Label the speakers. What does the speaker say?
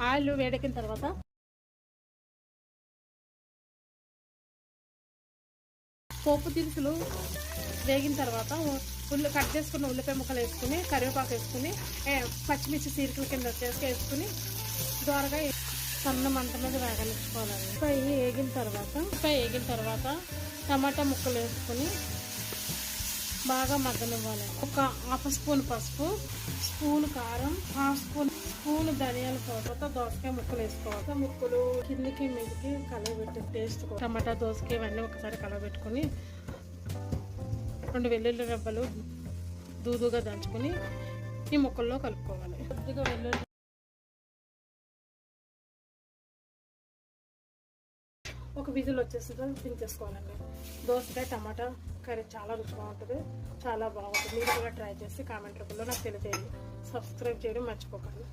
Speaker 1: Oil వేడెక్కిన తర్వాత పోపు దినుసులు వేగిన తర్వాత కట్ చేసుకున్న ఉల్లిపాయ ముక్కలు వేసుకుని కరివేపాకు వేసుకుని పచ్చిమిర్చి సీరికల కింద వేసుకుని దోరగా సన్న మంట మీద వేగనిచ్చుకోవాలండి. ఉల్లిపాయ వేగిన తర్వాత టమాటా ముక్కలు వేసుకుని బాగా మగ్గనివ్వాలి. ఒక హాఫ్ స్పూన్ పసుపు, స్పూన్ కారం, హాఫ్ స్పూన్ ధనియాల పౌడర్తో దోసకాయ ముక్కలు వేసుకోవాలి. ముక్కలు కిందికి మీదకి కలబెట్టి టేస్ట్ టమాటా దోసకాయ ఇవన్నీ ఒకసారి కలబెట్టుకుని 2 వెల్లుల్లి రెబ్బలు దూదుగా దంచుకుని ఈ ముక్కల్లో కలుపుకోవాలి. కొద్దిగా వెల్లుల్లి ఒక విజిల్ వచ్చేసిందో దించేసుకోవాలండి. దోసకాయ టమాటా కర్రీ చాలా రుచిగా ఉంటుంది, చాలా బాగుంటుంది. మీరు కూడా ట్రై చేసి కామెంట్ రూపంలో నాకు తెలియజేయండి. సబ్స్క్రైబ్ చేయడం మర్చిపోకండి.